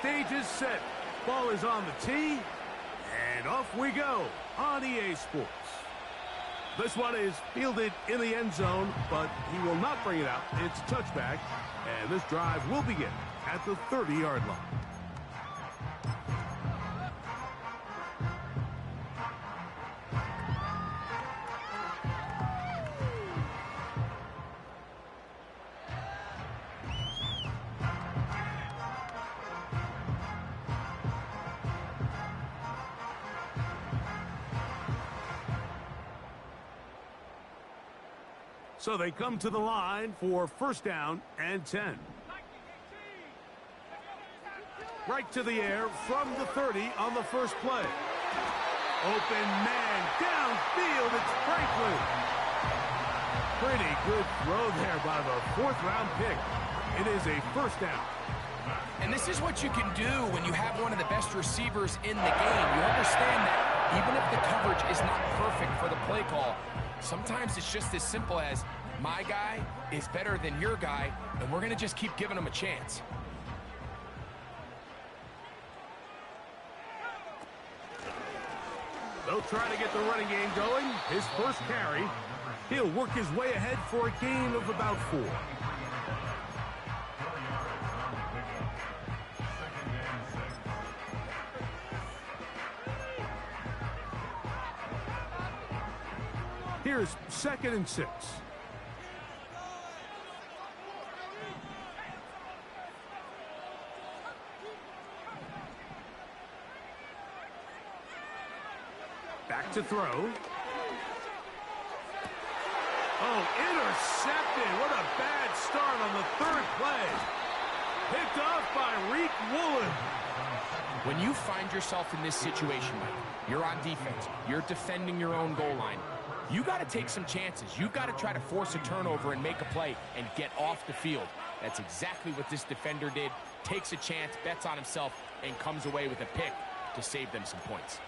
stage is set. Ball is on the tee, and off we go on EA Sports. This one is fielded in the end zone, but he will not bring it out. It's touchback, and this drive will begin at the 30-yard line. So they come to the line for first down and 10. Right to the air from the 30 on the first play. Open man downfield. It's Franklin. Pretty good throw there by the fourth-round pick. It is a first down. And this is what you can do when you have one of the best receivers in the game. You understand that even if the coverage is not perfect for the play call, sometimes it's just as simple as my guy is better than your guy, and we're going to just keep giving him a chance. They'll try to get the running game going. His first carry. He'll work his way ahead for a gain of about 4. Here's 2nd and 6. Back to throw. Oh, intercepted. What a bad start on the 3rd play. Picked off by Reek Woolen. When you find yourself in this situation, Mike, you're on defense, you're defending your own goal line, you got to take some chances. You got to try to force a turnover and make a play and get off the field. That's exactly what this defender did. Takes a chance, bets on himself, and comes away with a pick to save them some points.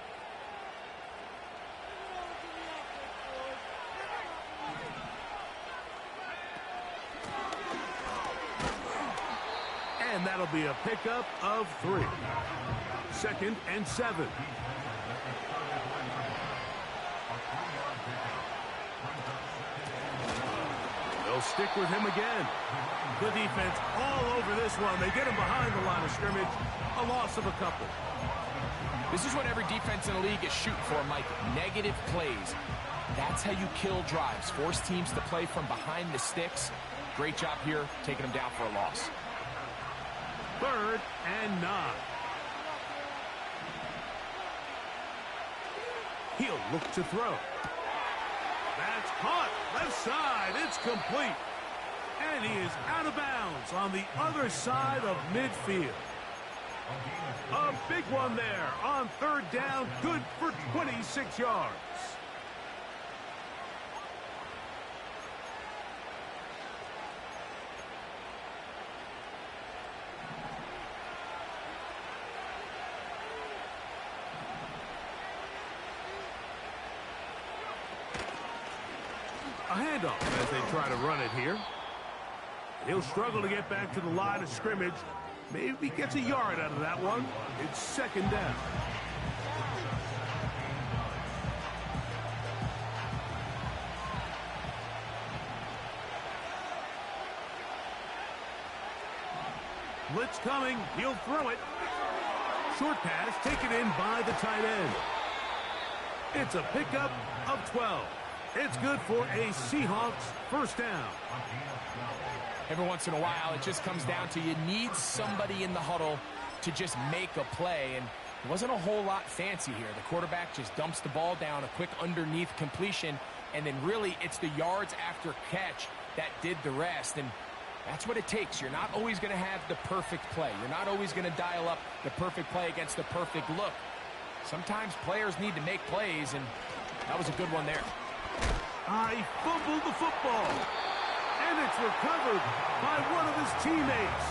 And that'll be a pickup of 3. 2nd and 7. They'll stick with him again. The defense all over this one. They get him behind the line of scrimmage. A loss of a couple. This is what every defense in the league is shooting for, Mike. Negative plays. That's how you kill drives. Force teams to play from behind the sticks. Great job here, taking them down for a loss. 3rd and 9. He'll look to throw. That's caught. Left side. It's complete. And he is out of bounds on the other side of midfield. A big one there on 3rd down. Good for 26 yards. A handoff as they try to run it here. He'll struggle to get back to the line of scrimmage. Maybe gets a yard out of that one. It's 2nd down. Blitz coming. He'll throw it. Short pass taken in by the tight end. It's a pickup of 12. It's good for a Seahawks first down. Every once in a while, it just comes down to you need somebody in the huddle to just make a play, and it wasn't a whole lot fancy here. The quarterback just dumps the ball down, a quick underneath completion, and then really it's the yards after catch that did the rest, and that's what it takes. You're not always going to have the perfect play. You're not always going to dial up the perfect play against the perfect look. Sometimes players need to make plays, and that was a good one there. He fumbled the football, and it's recovered by one of his teammates.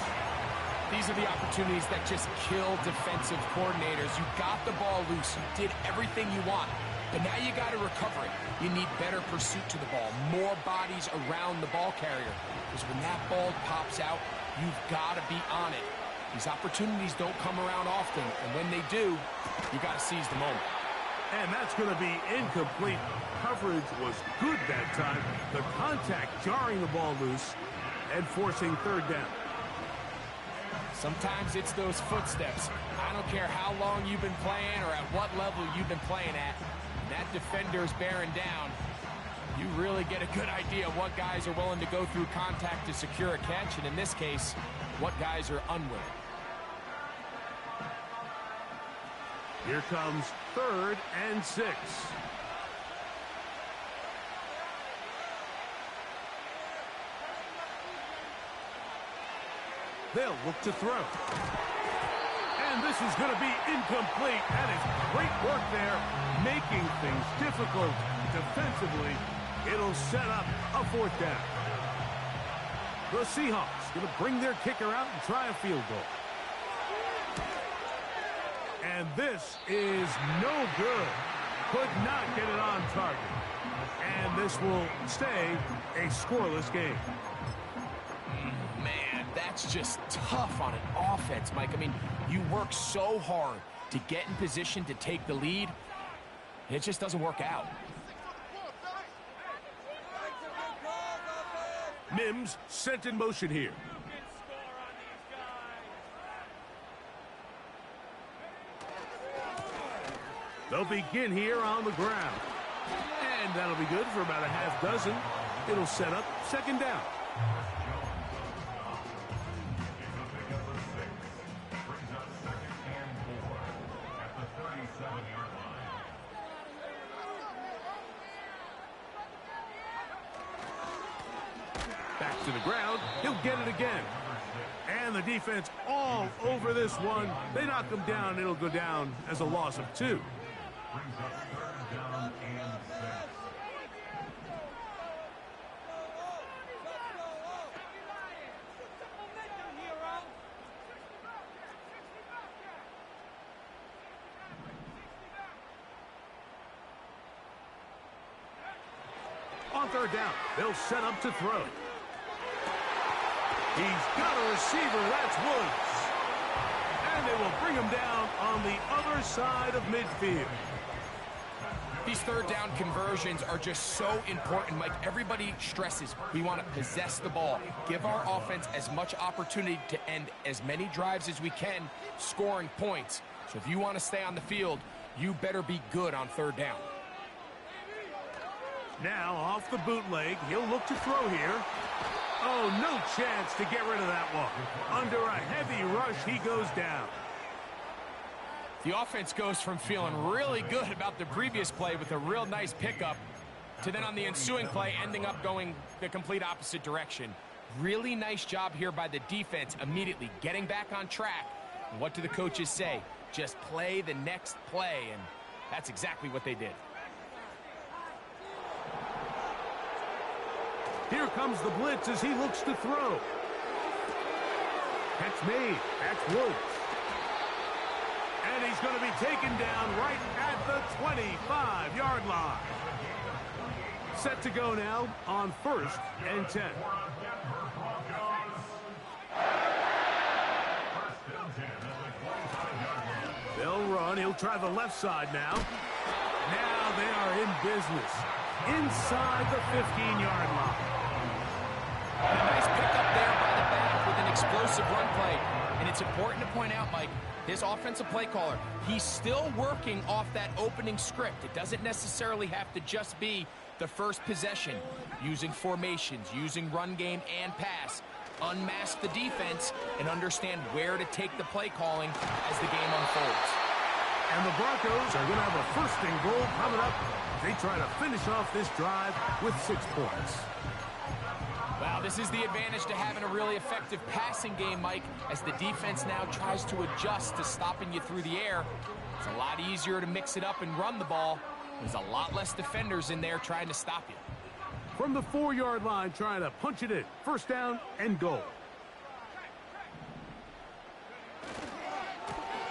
These are the opportunities that just kill defensive coordinators. You got the ball loose. You did everything you want, but now you got to recover it. You need better pursuit to the ball, more bodies around the ball carrier, because when that ball pops out, you've got to be on it. These opportunities don't come around often, and when they do, you got to seize the moment. And that's going to be incomplete. Coverage was good that time. The contact jarring the ball loose and forcing third down. Sometimes it's those footsteps. I don't care how long you've been playing or at what level you've been playing at. When that defender's bearing down, you really get a good idea of what guys are willing to go through contact to secure a catch, and in this case, what guys are unwilling. Here comes 3rd and 6. They'll look to throw. And this is going to be incomplete. That is great work there, making things difficult defensively. It'll set up a 4th down. The Seahawks going to bring their kicker out and try a field goal. And this is no good. Could not get it on target. And this will stay a scoreless game. Man, that's just tough on an offense, Mike. I mean, you work so hard to get in position to take the lead. It just doesn't work out. Mims sent in motion here. They'll begin here on the ground. And that'll be good for about a half dozen. It'll set up 2nd down. Back to the ground. He'll get it again. And the defense all over this one. They knock him down. It'll go down as a loss of 2. Brings up 3rd down and 6. On 3rd down, they'll set up to throw. He's got a receiver. That's Woods. And they will bring him down on the other side of midfield. These 3rd down conversions are just so important, Mike. Everybody stresses we want to possess the ball, give our offense as much opportunity to end as many drives as we can, scoring points. So if you want to stay on the field, you better be good on 3rd down. Now off the bootleg, he'll look to throw here. Oh, no chance to get rid of that one. Under a heavy rush, he goes down. The offense goes from feeling really good about the previous play with a real nice pickup to then on the ensuing play ending up going the complete opposite direction. Really nice job here by the defense immediately getting back on track. And what do the coaches say? Just play the next play, and that's exactly what they did. Here comes the blitz as he looks to throw. Catch made. That's Woods. And he's going to be taken down right at the 25-yard line. Set to go now on 1st and 10. They'll run. He'll try the left side now. Now they are in business. Inside the 15-yard line. A nice pickup there by the back with an explosive run play. And it's important to point out, Mike, his offensive play caller, he's still working off that opening script. It doesn't necessarily have to just be the first possession. Using formations, using run game and pass. Unmask the defense and understand where to take the play calling as the game unfolds. And the Broncos are going to have a 1st and goal coming up. They try to finish off this drive with 6 points. Wow, this is the advantage to having a really effective passing game, Mike, as the defense now tries to adjust to stopping you through the air. It's a lot easier to mix it up and run the ball. There's a lot less defenders in there trying to stop you. From the 4-yard line, trying to punch it in. 1st down and goal.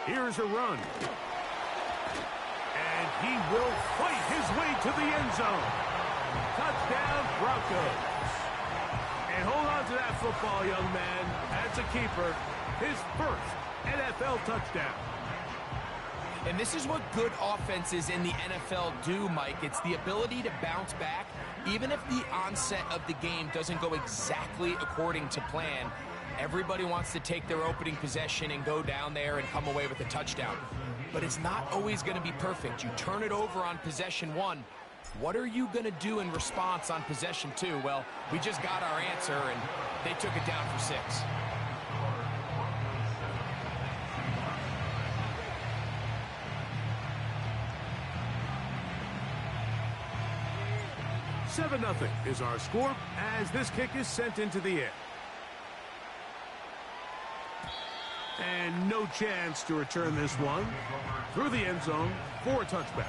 Here's a run. And he will fight his way to the end zone. Touchdown, Broncos. And hold on to that football, young man. That's a keeper. his first NFL touchdown. And this is what good offenses in the NFL do, Mike. It's the ability to bounce back, even if the onset of the game doesn't go exactly according to plan. Everybody wants to take their opening possession and go down there and come away with a touchdown. But it's not always going to be perfect. You turn it over on possession 1. What are you going to do in response on possession 2? Well, we just got our answer, and they took it down for 6. 7-0 is our score as this kick is sent into the air. And no chance to return this one through the end zone for a touchback.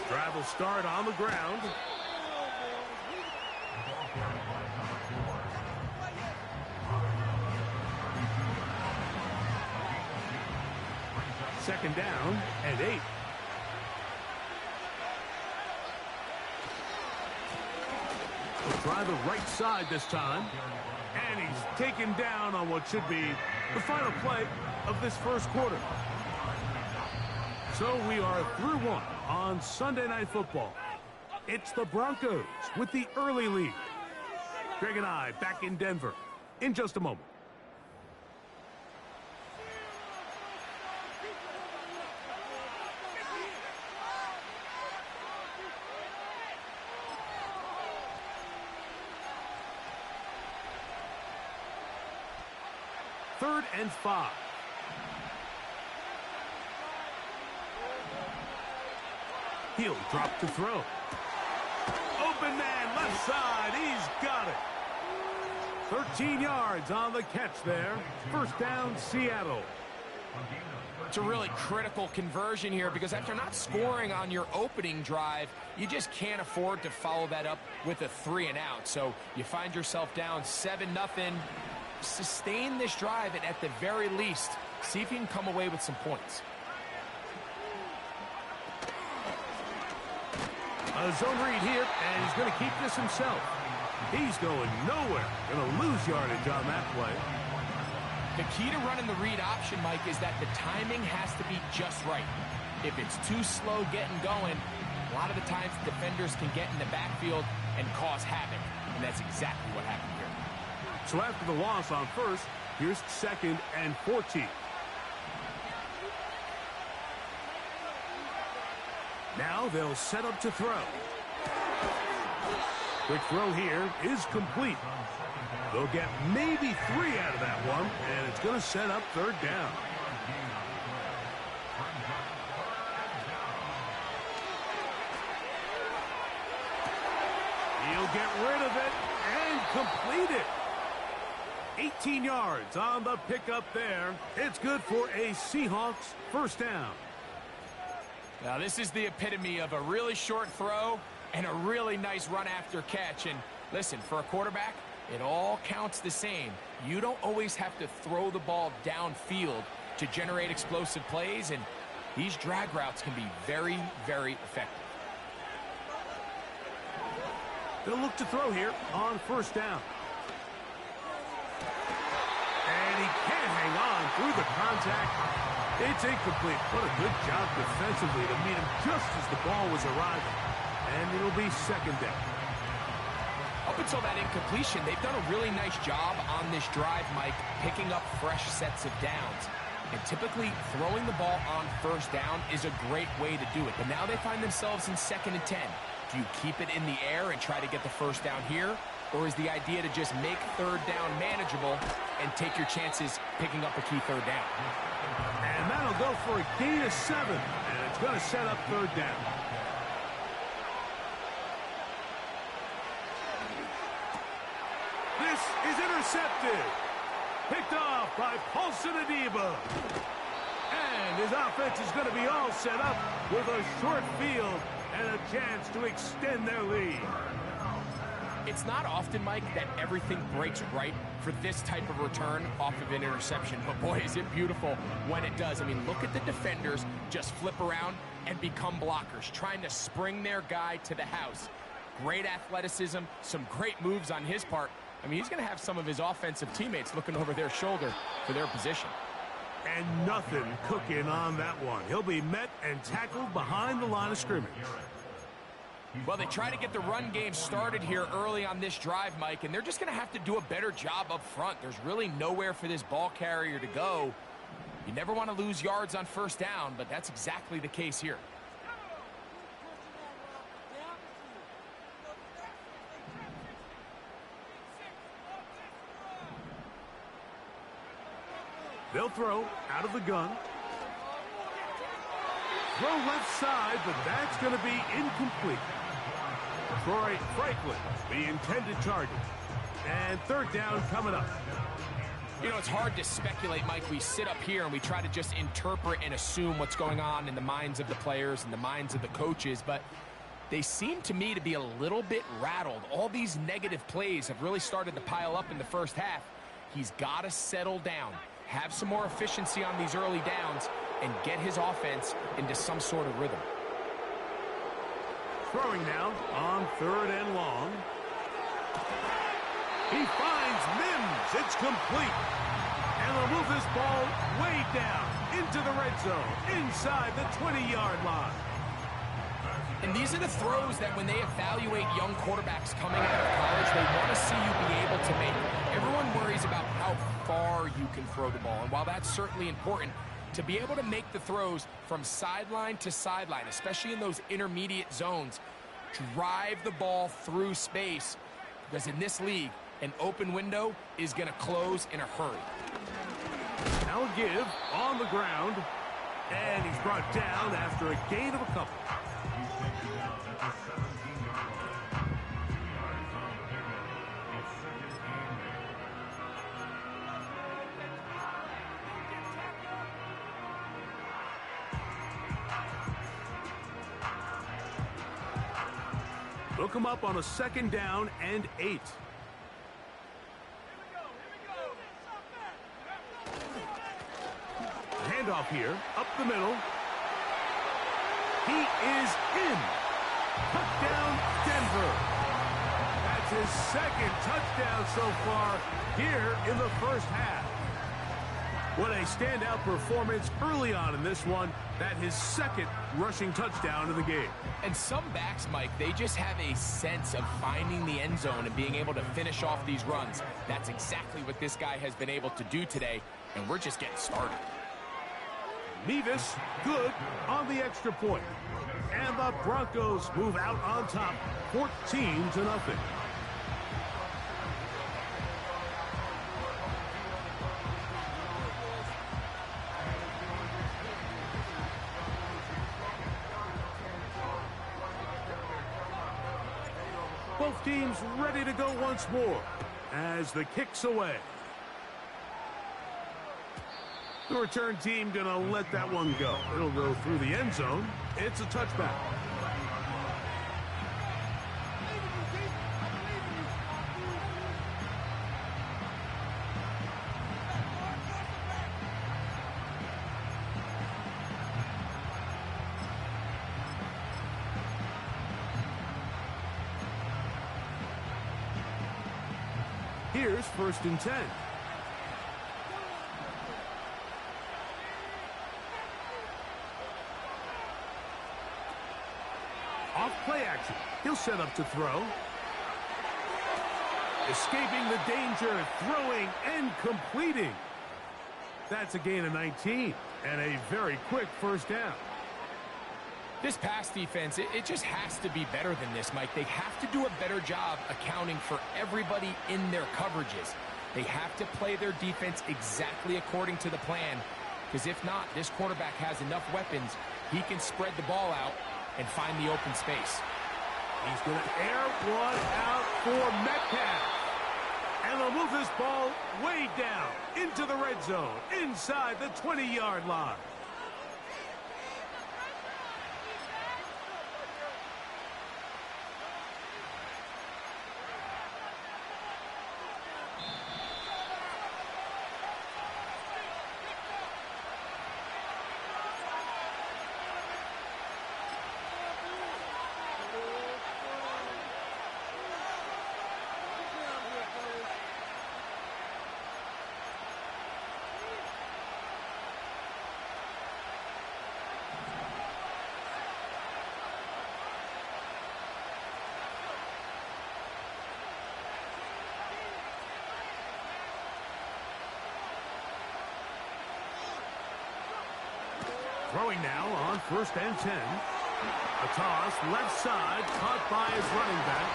Drive will start on the ground. Second down and 8. He'll try the right side this time. And he's taken down on what should be the final play of this first quarter. So we are through one on Sunday Night Football. It's the Broncos with the early lead. Greg and I back in Denver in just a moment. Third and 5. He'll drop to throw. Open man, left side. He's got it. 13 yards on the catch there. First down, Seattle. It's a really critical conversion here because after not scoring on your opening drive, you just can't afford to follow that up with a 3 and out. So you find yourself down 7-0. Sustain this drive and at the very least, see if you can come away with some points. A zone read here, and he's going to keep this himself. He's going nowhere. Going to lose yardage on that play. The key to running the read option, Mike, is that the timing has to be just right. If it's too slow getting going, a lot of the times defenders can get in the backfield and cause havoc, and that's exactly what happened here. So after the loss on first, here's 2nd and 14. Now they'll set up to throw. Quick throw here is complete. They'll get maybe 3 out of that one, and it's going to set up 3rd down. He'll get rid of it and complete it. 18 yards on the pickup there. It's good for a Seahawks first down. Now this is the epitome of a really short throw and a really nice run after catch. And listen, for a quarterback, it all counts the same. You don't always have to throw the ball downfield to generate explosive plays, and these drag routes can be very, very effective. They'll look to throw here on first down. And he can't hang on through the contact. It's incomplete. What a good job defensively to meet him just as the ball was arriving. And it'll be 2nd down. Up until that incompletion, they've done a really nice job on this drive, Mike, picking up fresh sets of downs. And typically, throwing the ball on first down is a great way to do it. But now they find themselves in 2nd and 10. Do you keep it in the air and try to get the first down here? Or is the idea to just make 3rd down manageable and take your chances picking up a key 3rd down? And that'll go for a gain of 7. And it's going to set up 3rd down. This is intercepted. Picked off by Paulson Adeba. And his offense is going to be all set up with a short field and a chance to extend their lead. It's not often, Mike, that everything breaks right for this type of return off of an interception. But boy, is it beautiful when it does. I mean, look at the defenders just flip around and become blockers, trying to spring their guy to the house. Great athleticism, some great moves on his part. I mean, he's going to have some of his offensive teammates looking over their shoulder for their position. And nothing cooking on that one. He'll be met and tackled behind the line of scrimmage. Well, they try to get the run game started here early on this drive, Mike, and they're just going to have to do a better job up front. There's really nowhere for this ball carrier to go. You never want to lose yards on first down, but that's exactly the case here. They'll throw out of the gun. Throw left side, but that's going to be incomplete. Troy Franklin, the intended target. And third down coming up. You know, it's hard to speculate, Mike. We sit up here and we try to just interpret and assume what's going on in the minds of the players and the minds of the coaches, but they seem to me to be a little bit rattled. All these negative plays have really started to pile up in the first half. He's got to settle down, have some more efficiency on these early downs, and get his offense into some sort of rhythm. Throwing now on third and long. He finds Mims. It's complete. And they'll move this ball way down into the red zone, inside the 20-yard line. And these are the throws that when they evaluate young quarterbacks coming out of college, they want to see you be able to make. Everyone worries about how far you can throw the ball. And while that's certainly important, to be able to make the throws from sideline to sideline, especially in those intermediate zones, drive the ball through space. Because in this league, an open window is going to close in a hurry. Now a give on the ground. And he's brought down after a gain of a couple. Look him up on a second down and 8. Handoff here, up the middle. He is in. Touchdown, Denver. That's his second touchdown so far here in the first half. What a standout performance early on in this one. That his second rushing touchdown of the game. And some backs, Mike, they just have a sense of finding the end zone and being able to finish off these runs. That's exactly what this guy has been able to do today, and we're just getting started. Mevis, good on the extra point. And the Broncos move out on top, 14-0. Both teams ready to go once more as the kick's away. The return team going to let that one go. It'll go through the end zone. It's a touchback. Here's 1st and 10. Off play action. He'll set up to throw. Escaping the danger, throwing and completing. That's a gain of 19 and a very quick first down. This pass defense, it just has to be better than this, Mike. They have to do a better job accounting for everybody in their coverages. They have to play their defense exactly according to the plan, because if not, this quarterback has enough weapons. He can spread the ball out and find the open space. He's going to air one out for Metcalf. And they'll move this ball way down into the red zone, inside the 20-yard line. Throwing now on 1st and 10. A toss, left side, caught by his running back.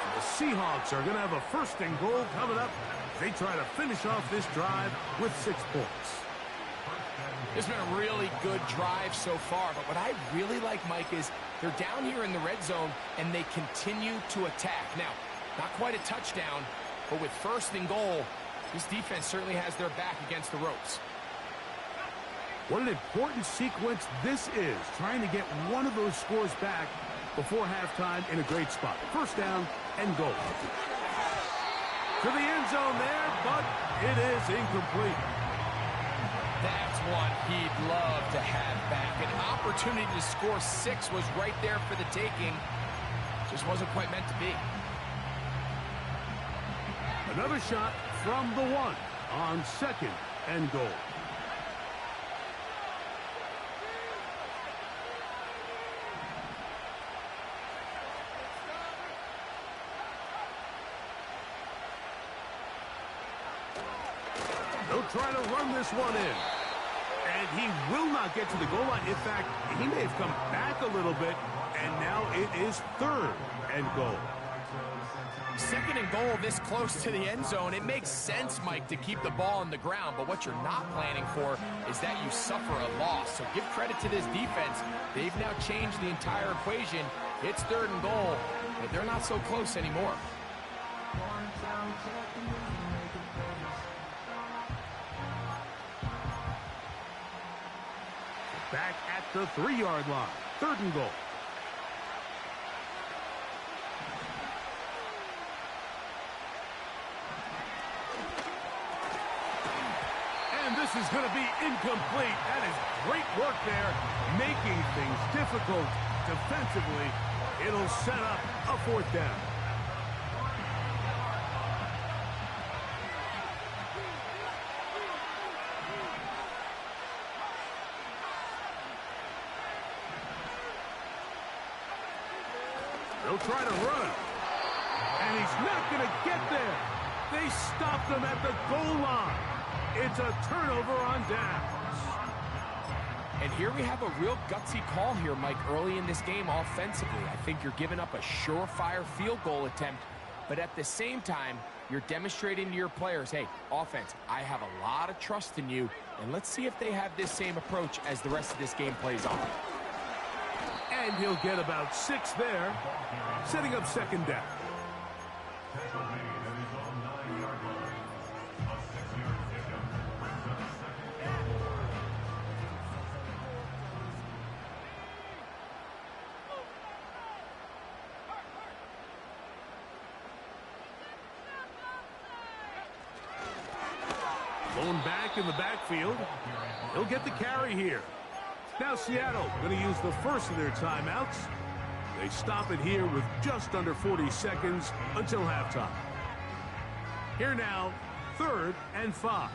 And the Seahawks are going to have a 1st and goal coming up. They try to finish off this drive with 6 points. It's been a really good drive so far, but what I really like, Mike, is they're down here in the red zone, and they continue to attack. Now, not quite a touchdown, but with 1st and goal, this defense certainly has their back against the ropes. What an important sequence this is, trying to get one of those scores back before halftime in a great spot. 1st down and goal. To the end zone there, but it is incomplete. That's one he'd love to have back. An opportunity to score 6 was right there for the taking. Just wasn't quite meant to be. Another shot from the 1 on 2nd and goal. They'll try to run this one in. And he will not get to the goal line. In fact, he may have come back a little bit, and now it is 3rd and goal. 2nd and goal this close to the end zone. It makes sense, Mike, to keep the ball on the ground, but what you're not planning for is that you suffer a loss. So give credit to this defense. They've now changed the entire equation. It's 3rd and goal, but they're not so close anymore. Back at the 3-yard line. 3rd and goal. And this is going to be incomplete. That is great work there, making things difficult defensively. It'll set up a 4th down. They'll try to run. And he's not going to get there. They stopped him at the goal line. It's a turnover on downs. And here we have a real gutsy call here, Mike, early in this game offensively. I think you're giving up a surefire field goal attempt, but at the same time, you're demonstrating to your players, hey, offense, I have a lot of trust in you, and let's see if they have this same approach as the rest of this game plays on. And he'll get about 6 there, setting up 2nd down. Blown back in the backfield. He'll get the carry here. Now Seattle going to use the first of their timeouts. They stop it here with just under 40 seconds until halftime. Here now, 3rd and 5.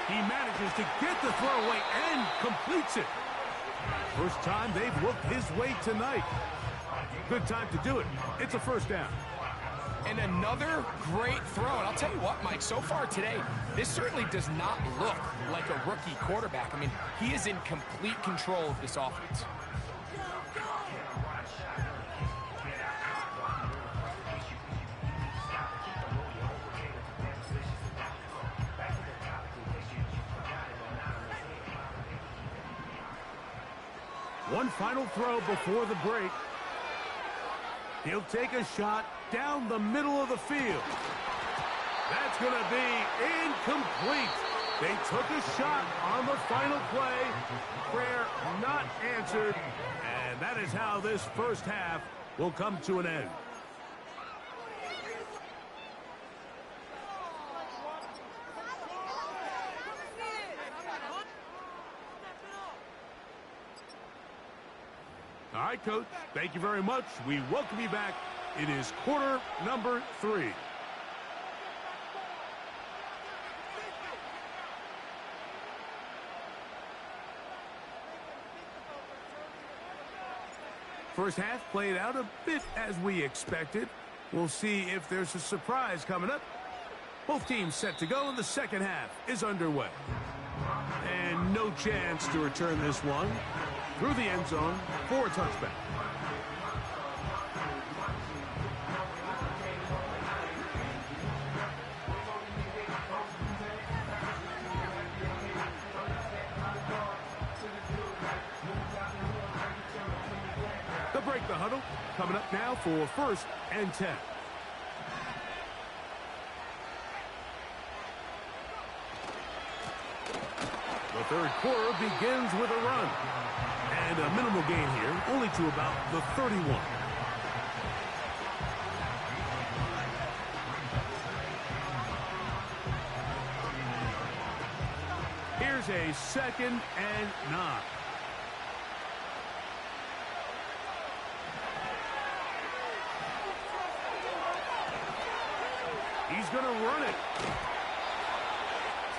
He manages to get the throw away and completes it. First time they've looked his way tonight. Good time to do it. It's a 1st down. And another great throw. And I'll tell you what, Mike, so far today, this certainly does not look like a rookie quarterback. I mean, he is in complete control of this offense. One final throw before the break. He'll take a shot down the middle of the field. That's going to be incomplete. They took a shot on the final play. Prayer not answered. And that is how this first half will come to an end. right, Coach. Thank you very much. We welcome you back. It is quarter number 3. First half played out a bit as we expected. We'll see if there's a surprise coming up. Both teams set to go, and the second half is underway. And no chance to return this one through the end zone for a touchback. They'll break the huddle. Coming up now for 1st and 10. The third quarter begins with a run. And a minimal gain here, only to about the 31. Here's a 2nd and 9. He's going to run it.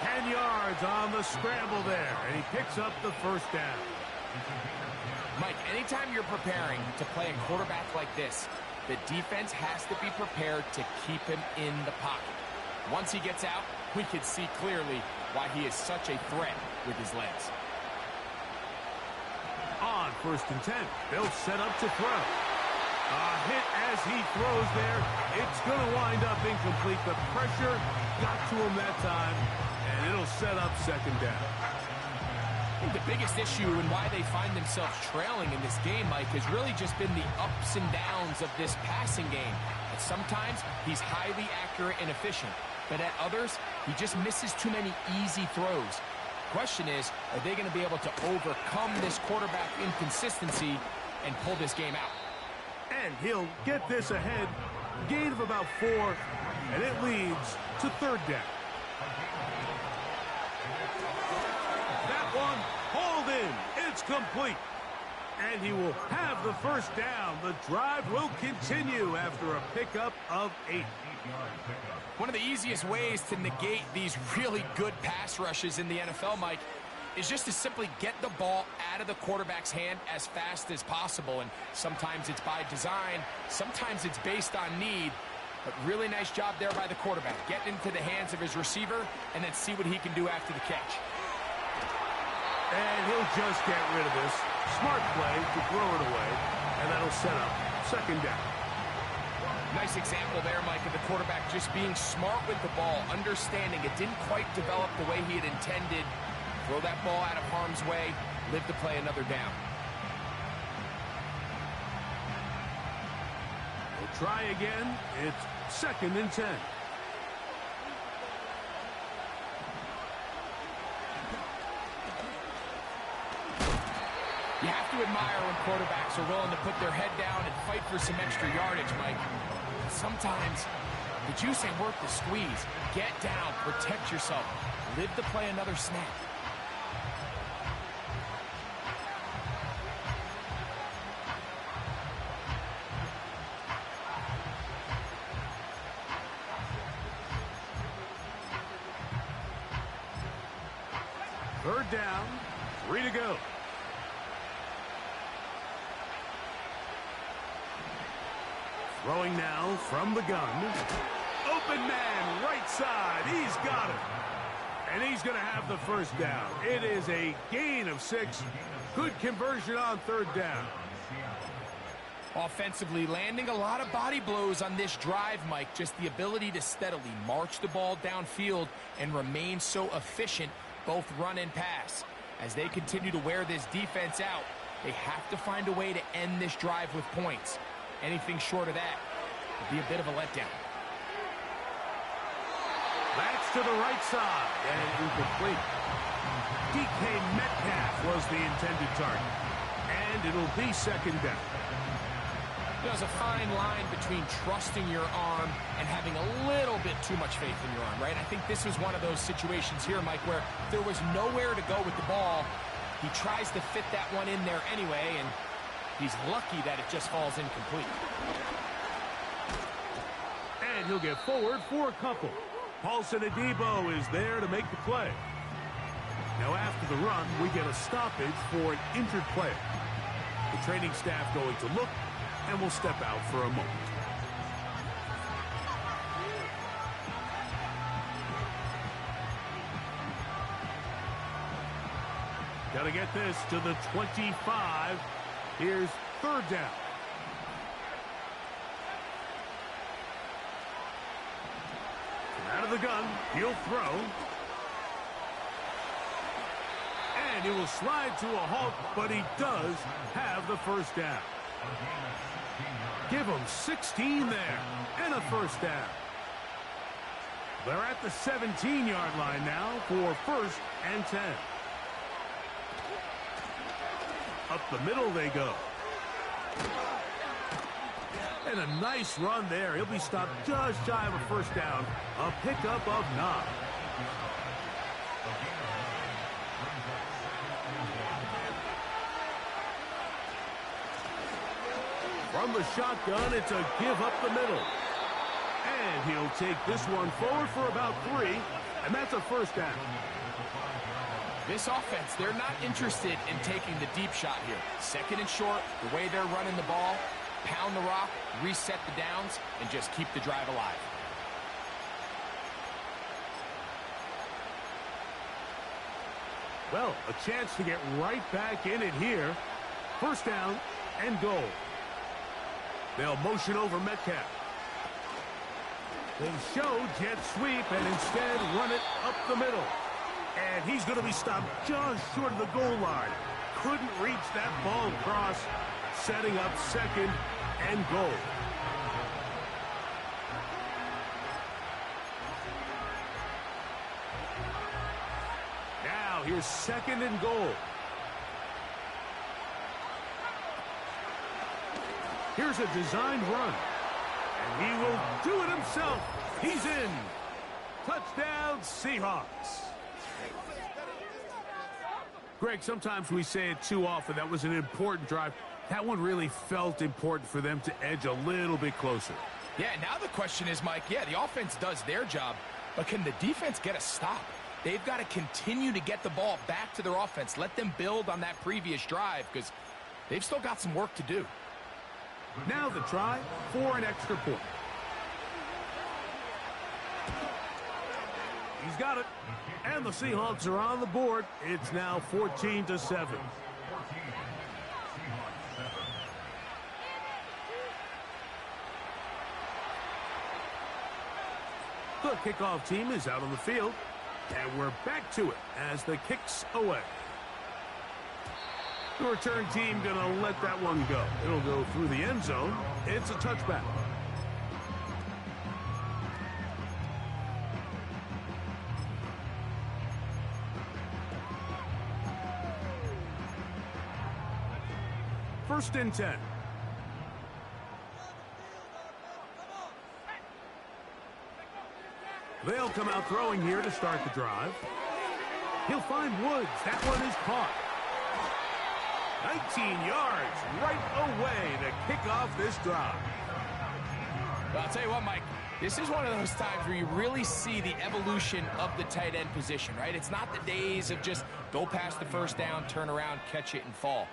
10 yards on the scramble there, and he picks up the first down. Mike, anytime you're preparing to play a quarterback like this, the defense has to be prepared to keep him in the pocket. Once he gets out, we can see clearly why he is such a threat with his legs. On 1st and 10, they'll set up to throw. A hit as he throws there. It's going to wind up incomplete. The pressure got to him that time, and it'll set up 2nd down. I think the biggest issue and why they find themselves trailing in this game, Mike, has really just been the ups and downs of this passing game. And sometimes he's highly accurate and efficient, but at others, he just misses too many easy throws. Question is, are they going to be able to overcome this quarterback inconsistency and pull this game out? And he'll get this ahead. Gain of about 4, and it leads to 3rd down. That one hauled in. It's complete. And he will have the first down. The drive will continue after a pickup of 8. One of the easiest ways to negate these really good pass rushes in the NFL, Mike, is just to simply get the ball out of the quarterback's hand as fast as possible. And sometimes it's by design, sometimes it's based on need. But really nice job there by the quarterback. Get into the hands of his receiver and then see what he can do after the catch. And he'll just get rid of this. Smart play to throw it away, and that'll set up 2nd down. Nice example there, Mike, of the quarterback just being smart with the ball, understanding it didn't quite develop the way he had intended. Throw that ball out of harm's way, live to play another down. We'll try again. It's 2nd and 10. You have to admire when quarterbacks are willing to put their head down and fight for some extra yardage, Mike. Sometimes the juice ain't worth the squeeze. Get down, protect yourself, live to play another snap. Third down, 3 to go. Throwing now from the gun. Open man, right side. He's got it. And he's going to have the first down. It is a gain of 6. Good conversion on 3rd down. Offensively, landing a lot of body blows on this drive, Mike. Just the ability to steadily march the ball downfield and remain so efficient, both run and pass. As they continue to wear this defense out, they have to find a way to end this drive with points. Anything short of that would be a bit of a letdown. That's to the right side and incomplete. DK Metcalf was the intended target. And it'll be 2nd down. There's a fine line between trusting your arm and having a little bit too much faith in your arm, right? I think this was one of those situations here, Mike, where there was nowhere to go with the ball. He tries to fit that one in there anyway, and He's lucky that it just falls incomplete. And he'll get forward for a couple. Paulson Adebo is there to make the play. Now after the run, we get a stoppage for an injured player. The training staff going to look, and will step out for a moment. Got to get this to the 25. Here's third down. Out of the gun, he'll throw. And he will slide to a halt, but he does have the first down. Give him 16 there, and a first down. They're at the 17-yard line now for first and 10. Up the middle they go. And a nice run there. He'll be stopped just shy of a first down. A pickup of 9. From the shotgun, it's a give up the middle. And he'll take this one forward for about 3, and that's a first down. This offense, they're not interested in taking the deep shot here. Second and short, the way they're running the ball, pound the rock, reset the downs, and just keep the drive alive. Well, a chance to get right back in it here. First down and goal. They'll motion over Metcalf. They show jet sweep and instead run it up the middle. And he's going to be stopped just short of the goal line. Couldn't reach that ball across, setting up second and goal. Now here's second and goal. Here's a designed run. And he will do it himself. He's in. Touchdown, Seahawks. Greg, sometimes we say it too often. That was an important drive. That one really felt important for them to edge a little bit closer. Yeah, now the question is, Mike, yeah, the offense does their job, but can the defense get a stop? They've got to continue to get the ball back to their offense. Let them build on that previous drive because they've still got some work to do. Now the try for an extra point. He's got it. And the Seahawks are on the board. It's now 14-7. The kickoff team is out on the field. And we're back to it as the kick's away. The return team going to let that one go. It'll go through the end zone. It's a touchback. First and 10. They'll come out throwing here to start the drive. He'll find Woods. That one is caught. 19 yards right away to kick off this drive. Well, I'll tell you what, Mike, this is one of those times where you really see the evolution of the tight end position, right? It's not the days of just go past the first down, turn around, catch it, and fall.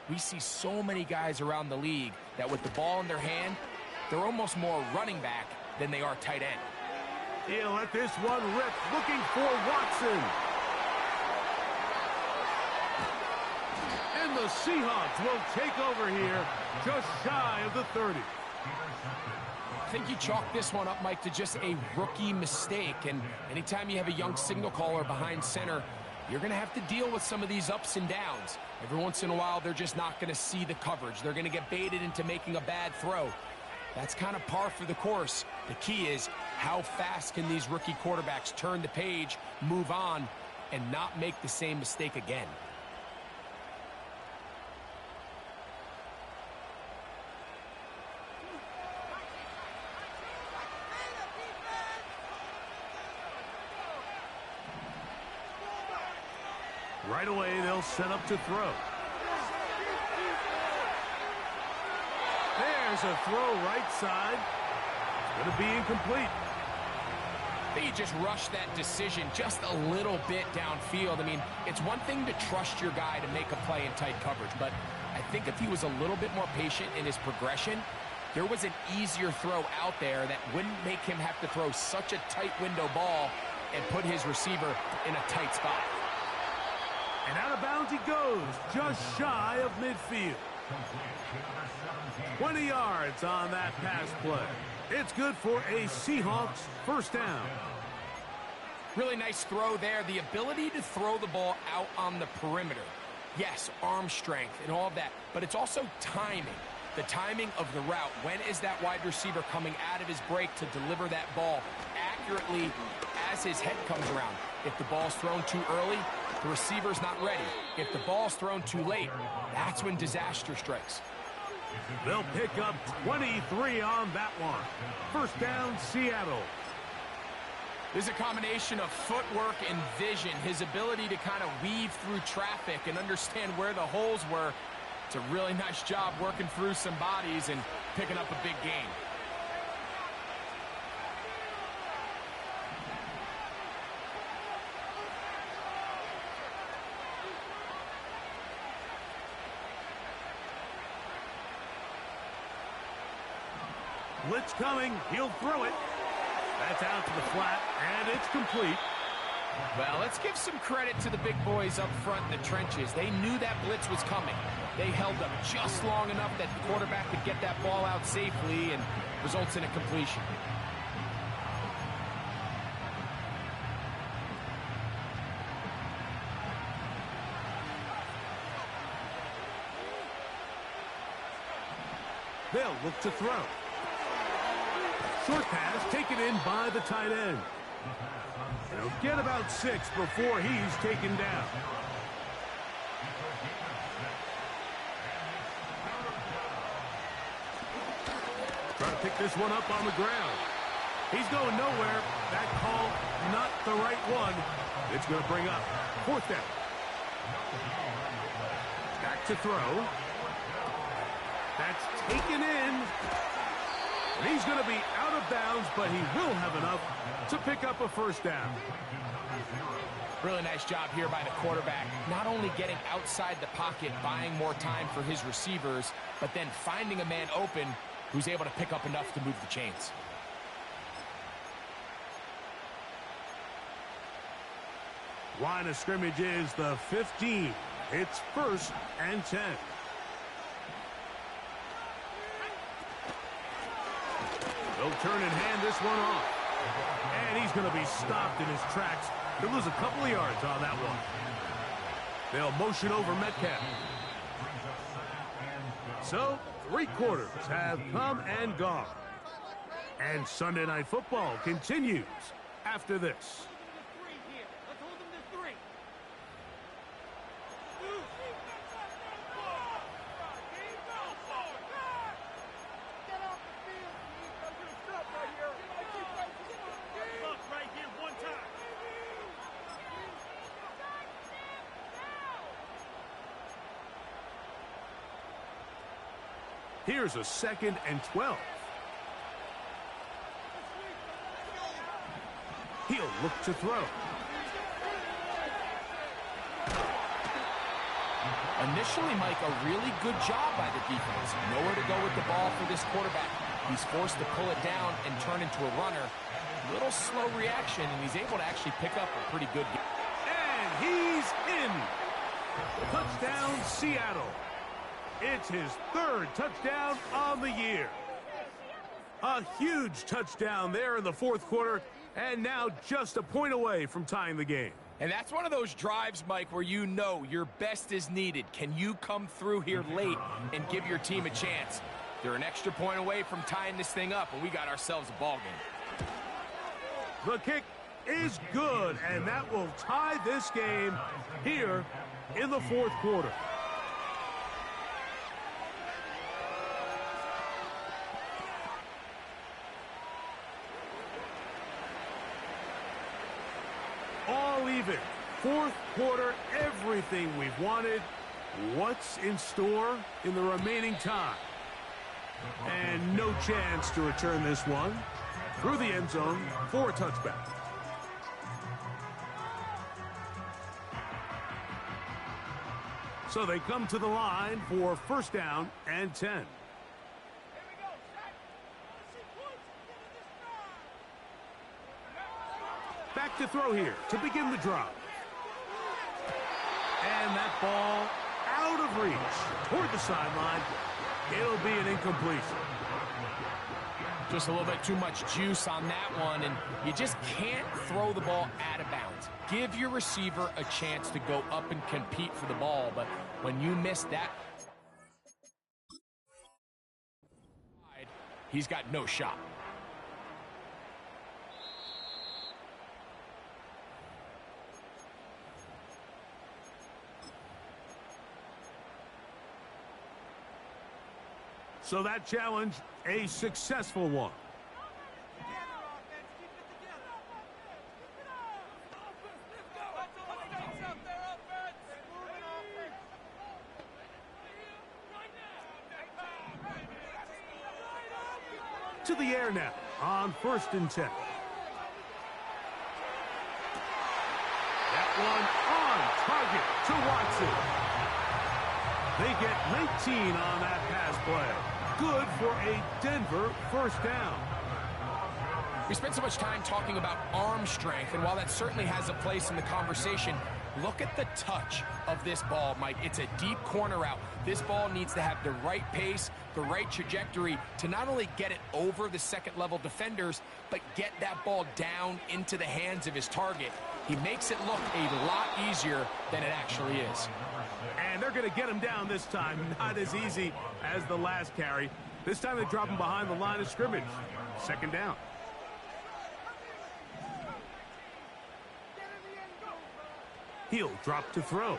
We see so many guys around the league that with the ball in their hand, they're almost more running back than they are tight end. He'll let this one rip, looking for Watson. And the Seahawks will take over here just shy of the 30. I think you chalk this one up, Mike, to just a rookie mistake. And anytime you have a young signal caller behind center, you're going to have to deal with some of these ups and downs. Every once in a while, they're just not going to see the coverage. They're going to get baited into making a bad throw. That's kind of par for the course. The key is how fast can these rookie quarterbacks turn the page, move on, and not make the same mistake again. Right away, they'll set up to throw. There's a throw right side. It's going to be incomplete. I think he just rushed that decision just a little bit downfield. I mean, it's one thing to trust your guy to make a play in tight coverage, but I think if he was a little bit more patient in his progression, there was an easier throw out there that wouldn't make him have to throw such a tight window ball and put his receiver in a tight spot. And out of bounds he goes, just shy of midfield. 20 yards on that pass play. It's good for a Seahawks first down. Really nice throw there. The ability to throw the ball out on the perimeter. Yes, arm strength and all of that, but it's also timing. The timing of the route. When is that wide receiver coming out of his break to deliver that ball accurately as his head comes around? If the ball's thrown too early, the receiver's not ready. If the ball's thrown too late, that's when disaster strikes. They'll pick up 23 on that one. First down, Seattle. There's a combination of footwork and vision. His ability to kind of weave through traffic and understand where the holes were. It's a really nice job working through some bodies and picking up a big gain. Blitz coming. He'll throw it. That's out to the flat, and it's complete. Well, let's give some credit to the big boys up front in the trenches. They knew that blitz was coming. They held up just long enough that the quarterback could get that ball out safely and results in a completion. They'll look to throw. Short pass taken in by the tight end. They'll get about 6 before he's taken down. Trying to pick this one up on the ground. He's going nowhere. That call, not the right one. It's going to bring up 4th down. Back to throw. That's taken in. And he's going to be out of bounds, but he will have enough to pick up a first down. Really nice job here by the quarterback. Not only getting outside the pocket, buying more time for his receivers, but then finding a man open who's able to pick up enough to move the chains. Line of scrimmage is the 15. It's 1st and 10. They'll turn and hand this one off. And he's going to be stopped in his tracks. He'll lose a couple of yards on that one. They'll motion over Metcalf. So, 3 quarters have come and gone. And Sunday Night Football continues after this. Here's a 2nd and 12. He'll look to throw. Initially, Mike, a really good job by the defense. Nowhere to go with the ball for this quarterback. He's forced to pull it down and turn into a runner. Little slow reaction, and he's able to actually pick up a pretty good game. And he's in. Touchdown, Seattle. It's his 3rd touchdown on the year. A huge touchdown there in the 4th quarter, and now just a point away from tying the game. And that's one of those drives, Mike, where you know your best is needed. Can you come through here late and give your team a chance? They're an extra point away from tying this thing up, and we got ourselves a ball game. The kick is good, and that will tie this game here in the 4th quarter. All even. 4th quarter, everything we've wanted. What's in store in the remaining time? And no chance to return this one. Through the end zone for a touchback. So they come to the line for first down and 10. Back to throw here to begin the drive. And that ball out of reach toward the sideline. It'll be an incompletion. Just a little bit too much juice on that one, and you just can't throw the ball out of bounds. Give your receiver a chance to go up and compete for the ball, but when you miss that, he's got no shot. So that challenge, a successful one. To the air now on 1st and 10. That one on target to Watson. They get 19 on that pass play. Good for a Denver first down. We spent so much time talking about arm strength, and while that certainly has a place in the conversation, look at the touch of this ball, Mike. It's a deep corner route. This ball needs to have the right pace, the right trajectory to not only get it over the second-level defenders, but get that ball down into the hands of his target. He makes it look a lot easier than it actually is. And they're going to get him down this time. Not as easy as the last carry. This time they drop him behind the line of scrimmage. 2nd down. He'll drop to throw.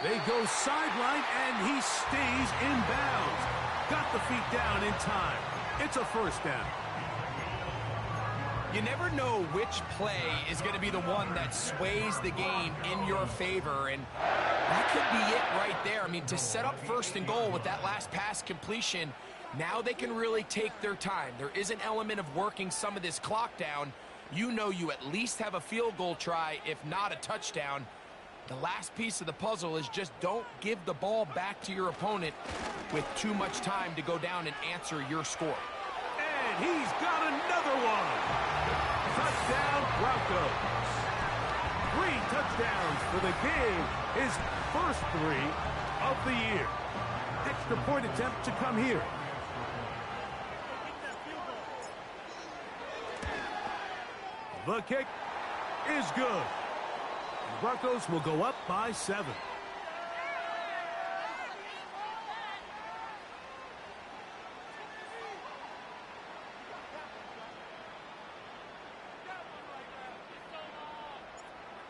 They go sideline, and he stays in bounds. Got the feet down in time. It's a first down. You never know which play is going to be the one that sways the game in your favor, and that could be it right there. I mean, to set up 1st and goal with that last pass completion, now they can really take their time. There is an element of working some of this clock down. You know you at least have a field goal try, if not a touchdown. The last piece of the puzzle is just don't give the ball back to your opponent with too much time to go down and answer your score. And he's got another one. Touchdown, Broncos. 3 touchdowns for the game. His first 3 of the year. Extra point attempt to come here. The kick is good. The Broncos will go up by 7.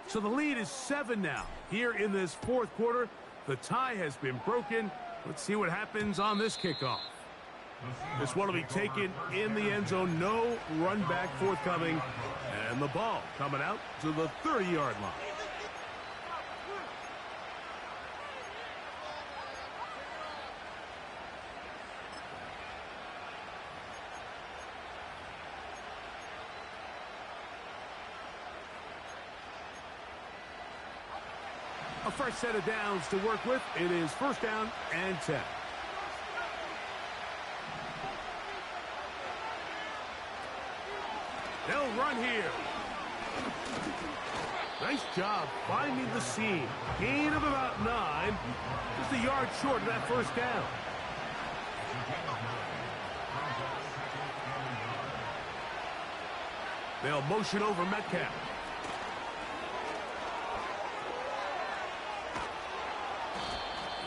So the lead is 7 now. Here in this 4th quarter, the tie has been broken. Let's see what happens on this kickoff. This one will be taken in the end zone. No run back forthcoming. And the ball coming out to the 30-yard line. A fresh set of downs to work with. It is 1st down and 10. They'll run here. Nice job finding the seam. Gain of about 9. Just a yard short of that 1st down. They'll motion over Metcalf.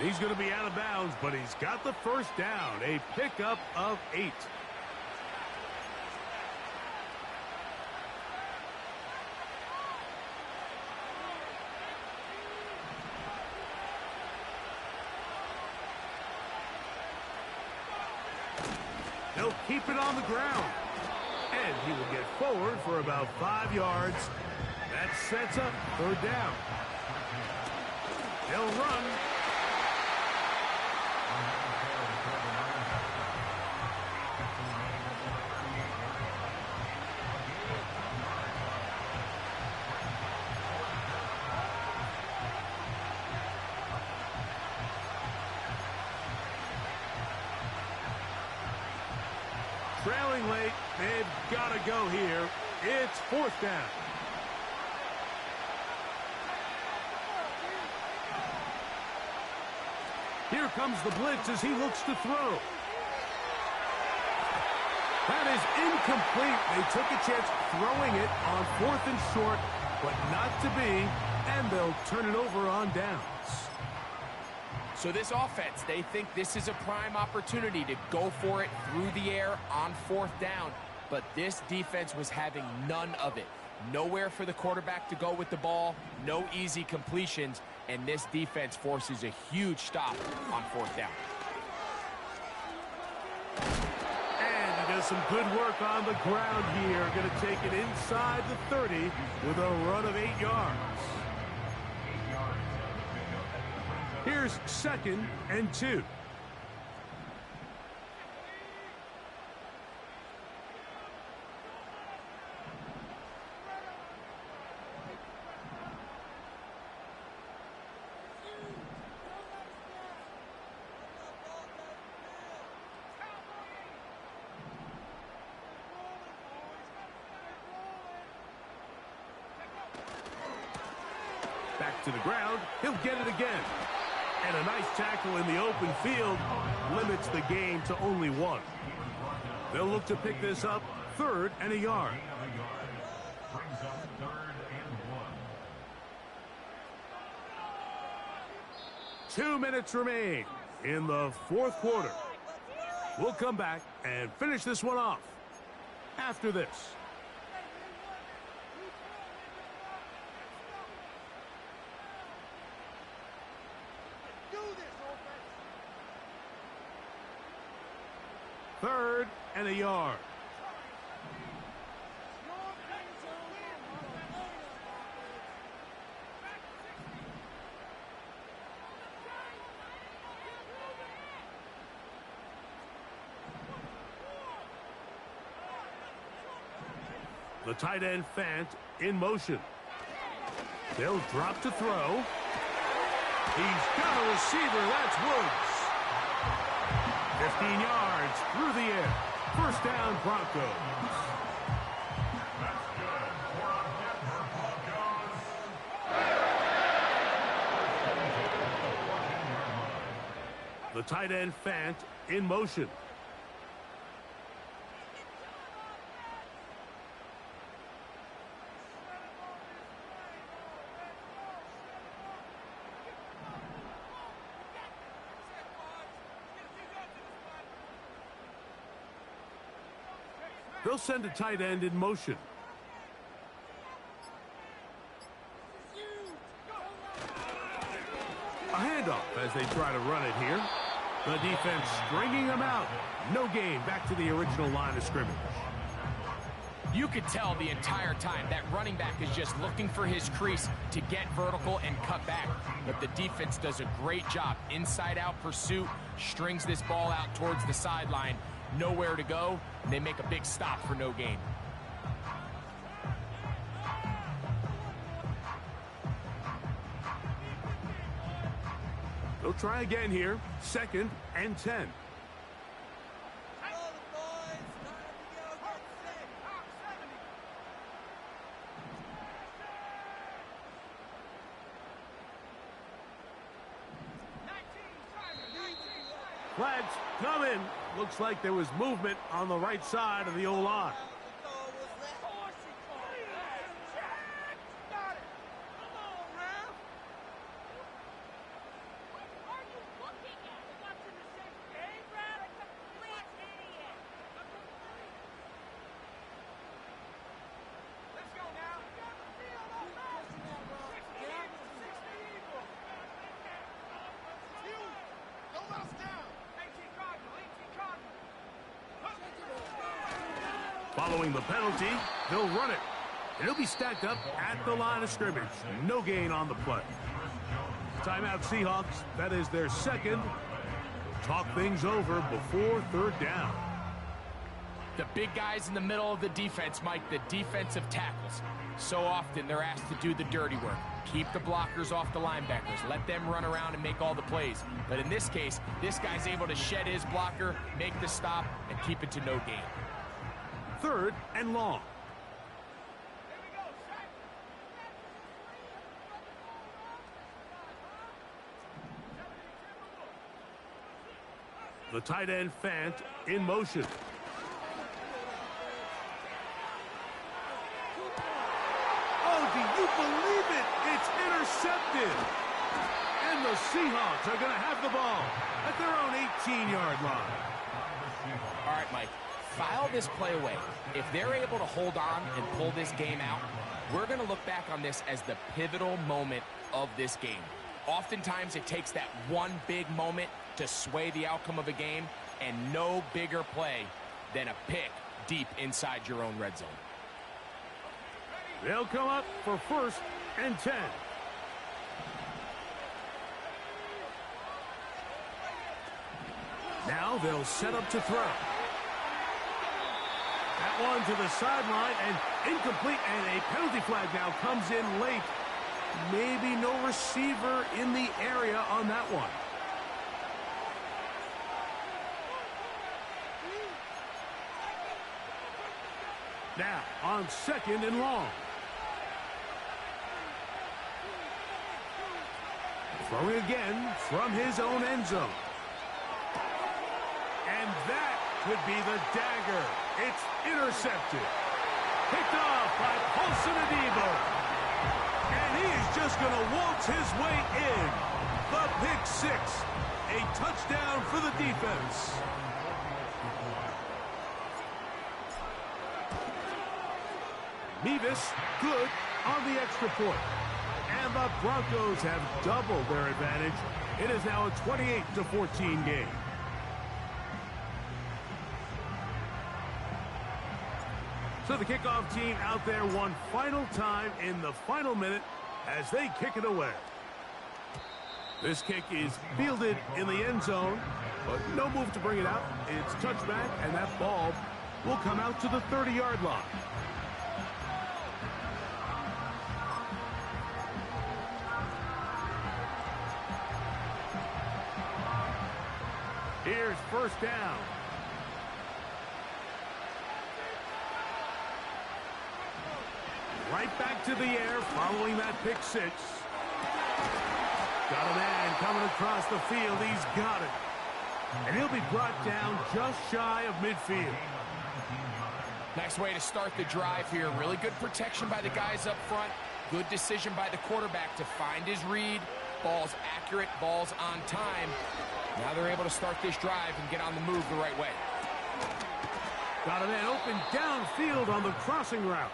He's going to be out of bounds, but he's got the 1st down. A pickup of 8. They'll keep it on the ground. And he will get forward for about 5 yards. That sets up 3rd down. They'll run. trailing late. They've got to go here. It's fourth down. Here comes the blitz as he looks to throw. That is incomplete. They took a chance throwing it on 4th and short, but not to be, and they'll turn it over on downs. So this offense, they think this is a prime opportunity to go for it through the air on 4th down, but this defense was having none of it. Nowhere for the quarterback to go with the ball, no easy completions, and this defense forces a huge stop on 4th down. And he does some good work on the ground here. Going to take it inside the 30 with a run of 8 yards. Here's 2nd and 2. Back to the ground. He'll get it again. And a nice tackle in the open field limits the gain to only 1. They'll look to pick this up 3rd and a yard. Brings up 3rd and 1. 2 minutes remain in the 4th quarter. We'll come back and finish this one off after this. Third and a yard. The tight end Fant in motion. They'll drop to throw. He's got a receiver. That's Woods. 15 yards through the air. First down, Broncos. That's good for Denver Broncos. The tight end Fant in motion. They'll send a tight end in motion. A handoff as they try to run it here. The defense stringing them out. No gain. Back to the original line of scrimmage. You could tell the entire time that running back is just looking for his crease to get vertical and cut back. But the defense does a great job. Inside-out pursuit, strings this ball out towards the sideline. Nowhere to go, and they make a big stop for no gain. They'll try again here. 2nd and 10. Flags coming. Looks like there was movement on the right side of the O-line. Following the penalty, they'll run it. And he'll be stacked up at the line of scrimmage. No gain on the play. Timeout Seahawks. That is their 2nd. Talk things over before 3rd down. The big guys in the middle of the defense, Mike, the defensive tackles. So often they're asked to do the dirty work. Keep the blockers off the linebackers. Let them run around and make all the plays. But in this case, this guy's able to shed his blocker, make the stop, and keep it to no gain. 3rd and long. The tight end Fant in motion. Oh, do you believe it? It's intercepted. And the Seahawks are going to have the ball at their own 18-yard line. All right, Mike, file this play away. If they're able to hold on and pull this game out, we're going to look back on this as the pivotal moment of this game. Oftentimes, it takes that one big moment to sway the outcome of a game, and no bigger play than a pick deep inside your own red zone. They'll come up for 1st and 10. Now they'll set up to throw. That one to the sideline and incomplete, and a penalty flag now comes in late. Maybe no receiver in the area on that one. Now on 2nd and long. Throwing again from his own end zone. And that could be the dagger. It's intercepted. Picked off by Paulson Adebo. And he is just going to waltz his way in. The pick 6. A touchdown for the defense. Mevis, good on the extra point. And the Broncos have doubled their advantage. It is now a 28-14 game. So the kickoff team out there one final time in the final minute as they kick it away. This kick is fielded in the end zone, but no move to bring it out. It's touchback, and that ball will come out to the 30-yard line. Here's 1st down. Right back to the air following that pick 6. Got a man coming across the field. He's got it. And he'll be brought down just shy of midfield. Nice way to start the drive here. Really good protection by the guys up front. Good decision by the quarterback to find his read. Ball's accurate, ball's on time. Now they're able to start this drive and get on the move the right way. Got a man open downfield on the crossing route.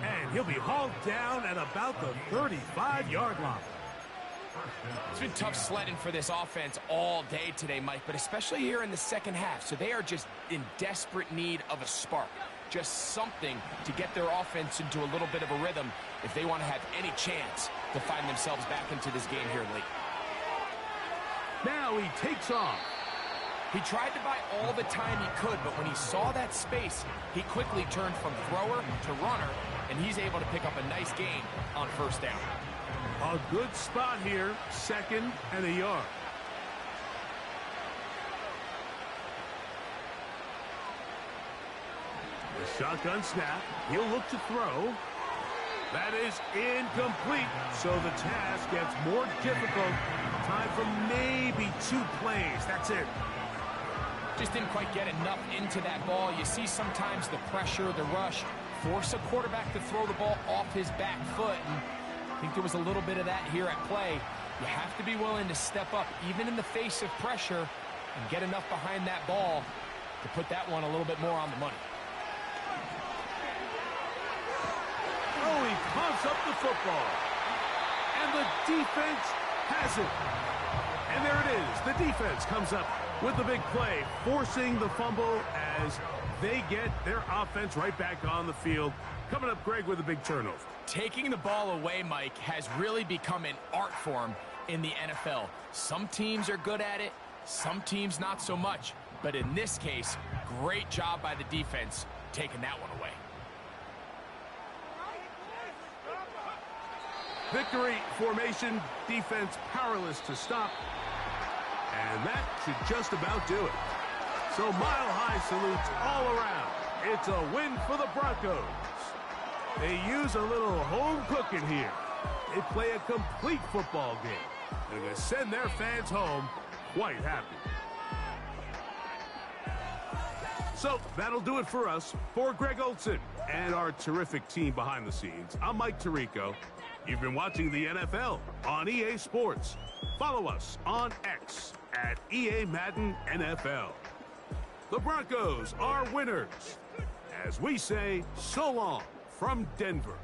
And he'll be hauled down at about the 35-yard line. It's been tough sledding for this offense all day today, Mike, but especially here in the second half. So they are just in desperate need of a spark. Just something to get their offense into a little bit of a rhythm if they want to have any chance to find themselves back into this game here late. Now he takes off. He tried to buy all the time he could, but when he saw that space, he quickly turned from thrower to runner, and he's able to pick up a nice gain on 1st down. A good spot here, 2nd and a yard. The shotgun snap. He'll look to throw. That is incomplete, so the task gets more difficult. Time for maybe 2 plays. That's it. Just didn't quite get enough into that ball. You see sometimes the pressure, the rush, force a quarterback to throw the ball off his back foot. And I think there was a little bit of that here at play. You have to be willing to step up, even in the face of pressure, and get enough behind that ball to put that one a little bit more on the money. Oh, he pumps up the football. And the defense has it. And there it is. The defense comes up with the big play, forcing the fumble as they get their offense right back on the field. Coming up, Greg, with a big turnover. Taking the ball away, Mike, has really become an art form in the NFL. Some teams are good at it, some teams not so much. But in this case, Great job by the defense taking that one away. Victory formation, defense powerless to stop. And that should just about do it. So mile-high salutes all around. It's a win for the Broncos. They use a little home cooking here. They play a complete football game. They're going to send their fans home quite happy. So that'll do it for us. For Greg Olson and our terrific team behind the scenes, I'm Mike Tirico. You've been watching the NFL on EA Sports. Follow us on X at EA Madden NFL. The Broncos are winners. As we say, so long from Denver.